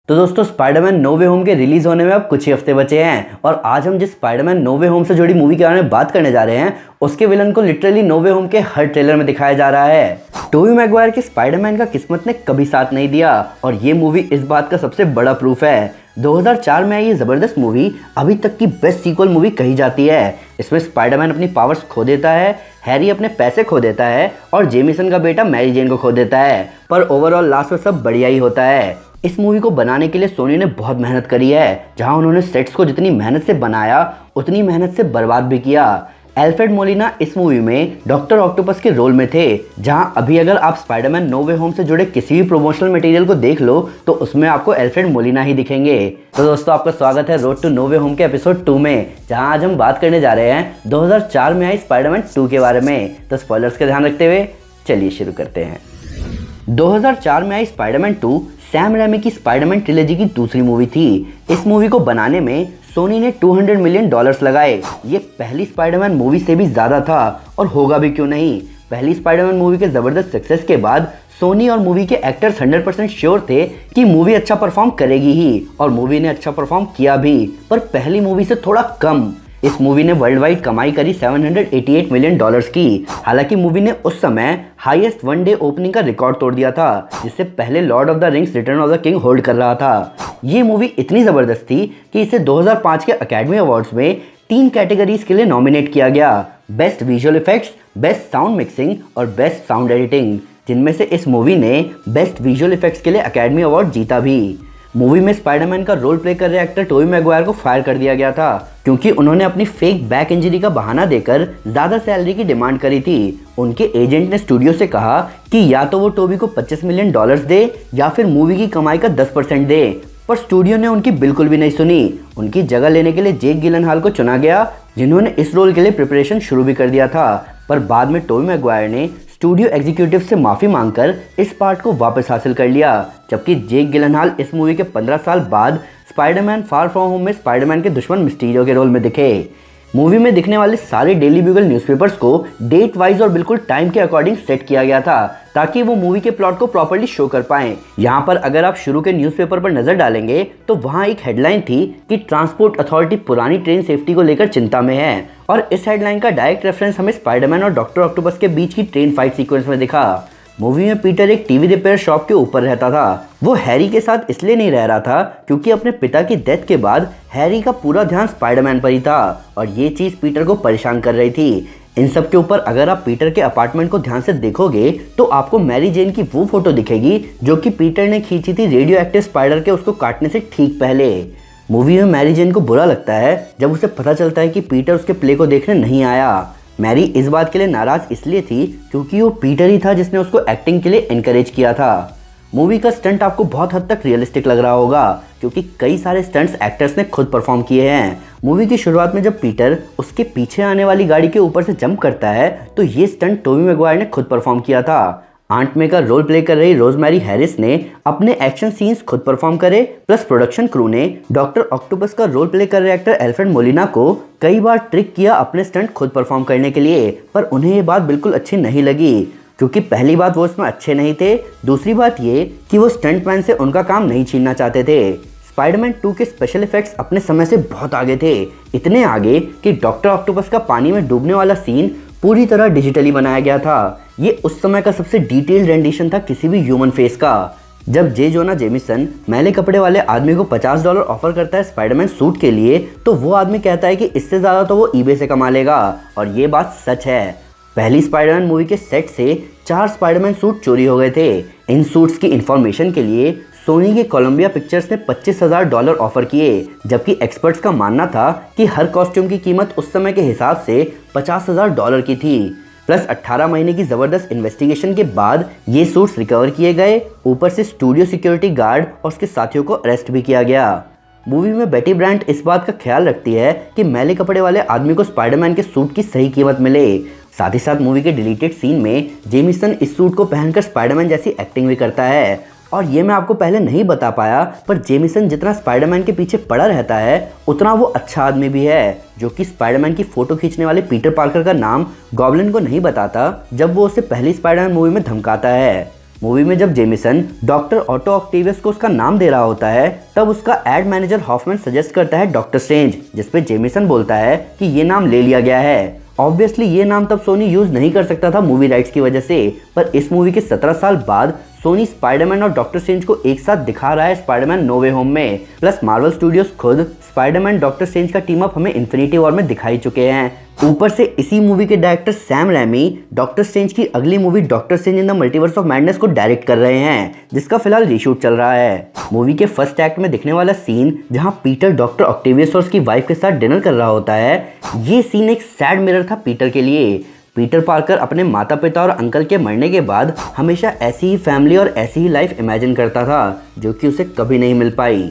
तो दोस्तों Spiderman no way home के रिलीज होने में अब कुछ ही हफ्ते बचे हैं और आज हम जिस स्पाइडरमैन नो वे होम से जुड़ी मूवी के बारे में बात करने जा रहे हैं उसके विलन को लिटरली नो वे होम के हर ट्रेलर में दिखाया जा रहा है। टोबी मैगवायर के स्पाइडरमैन का किस्मत ने कभी साथ नहीं दिया और ये मूवी इस बात का सबसे बड़ा प्रूफ है। 2004 में आई ये जबरदस्त मूवी अभी तक की बेस्ट सीक्वल मूवी कही जाती है। इसमें स्पाइडरमैन अपनी पावर्स खो देता है, हैरी अपने पैसे खो देता है और जेमिसन का बेटा मैरी जेन को खो देता है, पर ओवरऑल लास्ट में सब बढ़िया ही होता है। इस मूवी को बनाने के लिए सोनी ने बहुत मेहनत करी है, जहां उन्होंने सेट्स को जितनी मेहनत से बनाया उतनी मेहनत से बर्बाद भी किया। एल्फ्रेड मोलिना इस मूवी में डॉक्टर ऑक्टोपस के रोल में थे, जहां अभी अगर आप स्पाइडरमैन नो वे होम से जुड़े किसी भी प्रमोशनल मटेरियल को देख लो तो उसमें आपको एल्फ्रेड मोलिना ही दिखेंगे। तो दोस्तों आपका स्वागत है road to no way home के एपिसोड 2 में, जहां आज हम बात करने जा रहे हैं 2004 में आई स्पाइडरमैन 2 के बारे में। तो स्पॉयलर्स का ध्यान रखते हुए चलिए शुरू करते हैं। 2004 में आई स्पाइडरमैन 2 सैम रेमी की स्पाइडरमैन ट्रिलॉजी की दूसरी मूवी थी। इस मूवी को बनाने में सोनी ने $200 मिलियन लगाए। ये पहली स्पाइडरमैन मूवी से भी ज़्यादा था और होगा भी क्यों नहीं। पहली स्पाइडरमैन मूवी के ज़बरदस्त सक्सेस के बाद सोनी और मूवी के एक्टर्स 100% श्योर थे कि मूवी अच्छा परफॉर्म करेगी ही, और मूवी ने अच्छा परफॉर्म किया भी, पर पहली मूवी से थोड़ा कम। इस मूवी ने वर्ल्ड वाइड कमाई करी $788 मिलियन की। हालांकि मूवी ने उस समय हाईएस्ट वन डे ओपनिंग का रिकॉर्ड तोड़ दिया था, जिससे पहले Lord of the rings return of the king hold कर रहा था। ये मूवी इतनी ज़बरदस्त थी कि इसे 2005 के अकेडमी अवार्ड्स में 3 कैटेगरीज के लिए नॉमिनेट किया गया: best visual effects, best sound mixing और बेस्ट साउंड एडिटिंग, जिनमें से इस मूवी ने बेस्ट विजुअल इफेक्ट्स के लिए अकेडमी अवार्ड जीता भी। मूवी में स्पाइडरमैन का रोल प्ले कर रहे एक्टर टोबी मैगवायर को फायर कर दिया गया था, क्योंकि उन्होंने अपनी फेक बैक इंजरी का बहाना देकर ज़्यादा सैलरी की डिमांड करी थी। उनके एजेंट ने स्टूडियो से कहा कि या तो वो टोबी को $25 मिलियन दे या फिर मूवी की कमाई का 10% दे, पर स्टूडियो ने उनकी बिल्कुल भी नहीं सुनी। उनकी जगह लेने के लिए जेक गिलनहॉल को चुना गया, जिन्होंने इस रोल के लिए प्रिपरेशन शुरू भी कर दिया था। पर बाद में टोबी मैगवायर ने स्टूडियो एग्जीक्यूटिव से माफ़ी मांगकर इस पार्ट को वापस हासिल कर लिया, जबकि जेक गिलनहॉल इस मूवी के 15 साल बाद स्पाइडरमैन फार फ्रॉम होम में स्पाइडरमैन के दुश्मन मिस्टीरियो के रोल में दिखे। मूवी में दिखने वाले सारे डेली ब्यूगल न्यूज़पेपर्स को डेट वाइज और बिल्कुल टाइम के अकॉर्डिंग सेट किया गया था, ताकि वो मूवी के प्लॉट को प्रॉपर्ली शो कर पाएं। यहाँ पर अगर आप शुरू के न्यूज़पेपर पर नजर डालेंगे तो वहाँ एक हेडलाइन थी कि ट्रांसपोर्ट अथॉरिटी पुरानी ट्रेन सेफ्टी को लेकर चिंता में है, और इस हेडलाइन का डायरेक्ट रेफरेंस हमें स्पाइडरमैन और डॉक्टर ऑक्टोपस के बीच की ट्रेन फाइट सीक्वेंस में दिखा। मूवी में पीटर एक टीवी रिपेयर शॉप के ऊपर रहता था। वो हैरी के साथ इसलिए नहीं रह रहा था क्योंकि अपने पिता की डेथ के बाद हैरी का पूरा ध्यान स्पाइडरमैन पर ही था, और ये चीज़ पीटर को परेशान कर रही थी। इन सब के ऊपर अगर आप पीटर के अपार्टमेंट को ध्यान से देखोगे तो आपको मैरी जेन की वो फोटो दिखेगी जो कि पीटर ने खींची थी रेडियो एक्टिव स्पाइडर के उसको काटने से ठीक पहले। मूवी में मैरी जेन को बुरा लगता है जब उसे पता चलता है कि पीटर उसके प्ले को देखने नहीं आया। मैरी इस बात के लिए नाराज़ इसलिए थी क्योंकि वो पीटर ही था जिसने उसको एक्टिंग के लिए इनकरेज किया था। मूवी का स्टंट आपको बहुत हद तक रियलिस्टिक लग रहा होगा, क्योंकि कई सारे स्टंट्स एक्टर्स ने खुद परफॉर्म किए हैं। मूवी की शुरुआत में जब पीटर उसके पीछे आने वाली गाड़ी के ऊपर से जंप करता है तो ये स्टंट टोबी मैगवायर ने खुद परफॉर्म किया था। आंट मे का रोल प्ले कर रही रोजमेरी हैरिस ने अपने एक्शन सीन्स खुद परफॉर्म करे, प्लस प्रोडक्शन क्रू ने डॉक्टर ऑक्टोपस का रोल प्ले कर रहे एक्टर एल्फ्रेड मोलिना को कई बार ट्रिक किया अपने स्टंट खुद परफॉर्म करने के लिए, पर उन्हें ये बात बिल्कुल अच्छी नहीं लगी, क्योंकि पहली बात वो इसमें अच्छे नहीं थे, दूसरी बात ये कि वो स्टंटमैन से उनका काम नहीं छीनना चाहते थे। स्पाइडरमैन 2 के स्पेशल इफेक्ट्स अपने समय से बहुत आगे थे, इतने आगे कि डॉक्टर ऑक्टोपस का पानी में डूबने वाला सीन पूरी तरह डिजिटली बनाया गया था। ये उस समय का सबसे डिटेल्ड रेंडिशन था किसी भी ह्यूमन फेस का। जब जे जोना जेमिसन मैले कपड़े वाले आदमी को $50 ऑफर करता है स्पाइडरमैन सूट के लिए, तो वो आदमी कहता है कि इससे ज़्यादा तो वो ईबे से कमा लेगा, और ये बात सच है। पहली स्पाइडरमैन मूवी के सेट से 4 स्पाइडरमैन सूट चोरी हो गए थे। इन सूट्स की इंफॉर्मेशन के लिए सोनी के कोलंबिया पिक्चर्स ने $25,000 ऑफर किए, जबकि एक्सपर्ट्स का मानना था कि हर कॉस्ट्यूम की कीमत उस समय के हिसाब से $50,000 की थी। प्लस 18 महीने की ज़बरदस्त इन्वेस्टिगेशन के बाद ये सूट्स रिकवर किए गए। ऊपर से स्टूडियो सिक्योरिटी गार्ड और उसके साथियों को अरेस्ट भी किया गया। मूवी में बेटी ब्रांट इस बात का ख्याल रखती है कि मैले कपड़े वाले आदमी को स्पाइडरमैन के सूट की सही कीमत मिले। साथ ही साथ मूवी के डिलीटेड सीन में जेमिसन इस सूट को पहनकर स्पाइडरमैन जैसी एक्टिंग भी करता है। और ये मैं आपको पहले नहीं बता पाया, पर जेमिसन जितना स्पाइडरमैन के पीछे पड़ा रहता है उतना वो अच्छा आदमी भी है, जो कि स्पाइडरमैन की फोटो खींचने वाले पीटर पार्कर का नाम गॉब्लिन को नहीं बताता जब वो उसे पहली स्पाइडरमैन मूवी में धमकाता है। मूवी में जब जेमिसन डॉक्टर ऑटो ऑक्टेवियस को उसका नाम दे रहा होता है, तब उसका एड मैनेजर हॉफमैन सजेस्ट करता है डॉक्टर स्ट्रेंज, जिसपे जेमिसन बोलता है कि ये नाम ले लिया गया है। ऑब्वियसली ये नाम तब सोनी यूज नहीं कर सकता था मूवी राइट्स की वजह से, पर इस मूवी के 17 साल बाद सोनी स्पाइडरमैन और डॉक्टर स्ट्रेंज को एक साथ दिखा रहा है स्पाइडरमैन नो वे होम में। प्लस मार्वल स्टूडियोज खुद स्पाइडरमैन डॉक्टर स्ट्रेंज का टीम अप हमें इन्फिनिटी वॉर में दिखाई चुके हैं। ऊपर से इसी मूवी के director Sam ramie doctor strange की अगली movie doctor strange in the multiverse of madness को डायरेक्ट कर रहे हैं, जिसका फिलहाल रीशूट चल रहा है। मूवी के फर्स्ट एक्ट में दिखने वाला सीन जहां पीटर डॉक्टर ऑक्टेवियस और उसकी वाइफ के साथ डिनर कर रहा होता है, ये सीन एक सैड मिरर था पीटर के लिए। पीटर पार्कर अपने माता पिता और अंकल के मरने के बाद हमेशा ऐसी ही फैमिली और ऐसी ही लाइफ इमेजिन करता था, जो कि उसे कभी नहीं मिल पाई।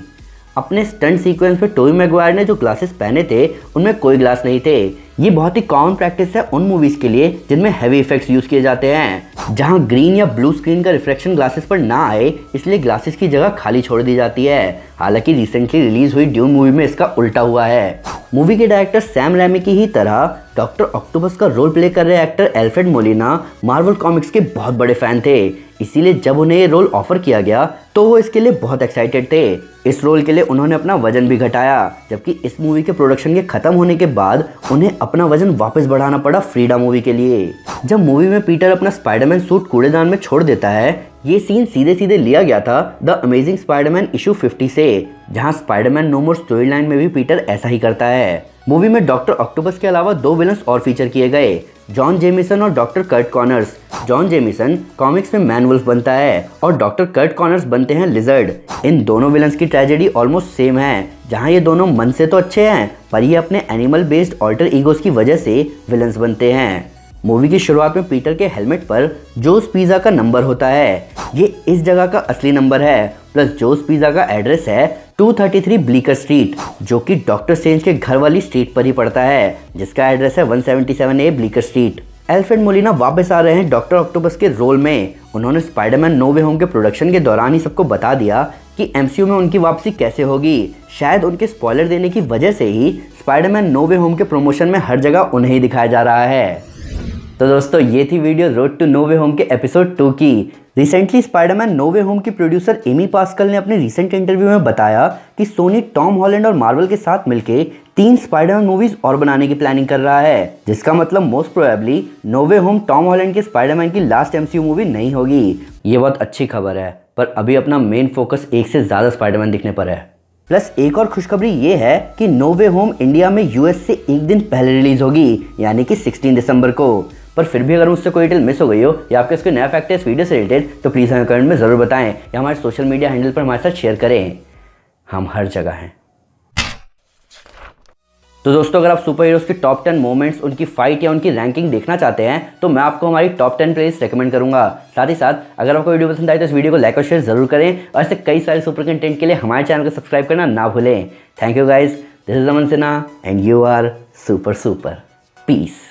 अपने स्टंट सीक्वेंस में टोबी मैगवायर ने जो ग्लासेस पहने थे उनमें कोई ग्लास नहीं थे। ये बहुत ही कॉमन प्रैक्टिस है उन मूवीज़ के लिए जिनमें हैवी इफेक्ट्स यूज़ किए जाते हैं, जहां ग्रीन या ब्लू स्क्रीन का रिफ्लेक्शन ग्लासेस पर ना आए, इसलिए ग्लासेस की जगह खाली छोड़ दी जाती है। हालांकि रिसेंटली रिलीज हुई ड्यून मूवी में इसका उल्टा हुआ है। मूवी के डायरेक्टर सैम रैमी की ही तरह डॉक्टर ऑक्टोपस का रोल प्ले कर रहे actor Alfred Molina Marvel comics के बहुत बड़े फैन थे, इसीलिए जब उन्हें ये रोल ऑफर किया गया तो वो इसके लिए बहुत एक्साइटेड थे। इस रोल के लिए उन्होंने अपना वजन भी घटाया, जबकि इस मूवी के प्रोडक्शन के खत्म होने के बाद उन्हें अपना वजन वापस बढ़ाना पड़ा फ्रीडा मूवी के लिए। जब मूवी में पीटर अपना स्पाइडरमैन सूट कूड़ेदान में छोड़ देता है, ये सीन सीधे सीधे लिया गया था द अमेजिंग स्पाइडरमैन इशू 50 से, जहां Spiderman no more storyline में भी पीटर ऐसा ही करता है। मूवी में डॉक्टर ऑक्टोपस के अलावा 2 विलन्स और फीचर किए गए, जॉन जेमिसन और doctor Curt Connors. John Jameson comics में मैन वुल्फ बनता है और डॉक्टर कर्ट कॉनर्स बनते हैं लिजर्ड। इन दोनों विलन्स की ट्रेजेडी ऑलमोस्ट सेम है, जहां ये दोनों मन से तो अच्छे हैं, पर ये अपने एनिमल बेस्ड ऑल्टर ईगोस की वजह से विलन्स बनते हैं। मूवी की शुरुआत में पीटर के हेलमेट पर जोस पिज़्ज़ा का नंबर होता है, ये इस जगह का असली नंबर है। प्लस जोस पिज़्ज़ा का एड्रेस है 233 ब्लीकर स्ट्रीट, जो कि डॉक्टर स्ट्रेंज के घर वाली स्ट्रीट पर ही पड़ता है, जिसका एड्रेस है 177A ब्लीकर स्ट्रीट। एल्फ्रेड मोलिना वापस आ रहे हैं डॉक्टर ऑक्टोपस के रोल में। उन्होंने स्पाइडरमैन नो वे होम के प्रोडक्शन के दौरान ही सबको बता दिया कि MCU में उनकी वापसी कैसे होगी। शायद उनके स्पॉइलर देने की वजह से ही स्पाइडरमैन नो वे होम के प्रमोशन में हर जगह उन्हें ही दिखाया जा रहा है। तो दोस्तों ये थी video road to no way home के एपिसोड 2 की। Recently Spiderman no way home की प्रोड्यूसर एमी पास्कल ने अपने रिसेंट इंटरव्यू में बताया कि सोनी टॉम हॉलैंड और मार्वल के साथ मिलके 3 स्पाइडरमैन मूवीज और बनाने की प्लानिंग कर रहा है, जिसका मतलब most probably no way home Tom Holland के स्पाइडरमैन की लास्ट MCU मूवी नहीं होगी। ये बहुत अच्छी खबर है, पर अभी अपना मेन फोकस एक से ज़्यादा स्पाइडरमैन दिखने पर है। प्लस एक और खुशखबरी ये है कि नो वे होम इंडिया में US से एक दिन पहले रिलीज होगी, यानी कि 16 दिसंबर को। पर फिर भी अगर मुझसे कोई डिटेल मिस हो गई हो या आपके कोई नया फैक्ट है इस वीडियो से रिलेटेड, तो प्लीज़ हमें कमेंट में ज़रूर बताएं या हमारे सोशल मीडिया हैंडल पर हमारे साथ शेयर करें। हम हर जगह हैं। तो दोस्तों अगर आप सुपर हीरोज़ की टॉप 10 मोमेंट्स, उनकी फाइट या उनकी रैंकिंग देखना चाहते हैं तो मैं आपको हमारी टॉप 10 प्लेलिस्ट रेकमेंड करूंगा। साथ ही साथ अगर आपको वीडियो पसंद आए तो इस वीडियो को लाइक और शेयर जरूर करें, और ऐसे कई सारे सुपर कंटेंट के लिए हमारे चैनल को सब्सक्राइब करना ना भूलें। Thank you guys, this is Aman Sinha and you are super. Piece.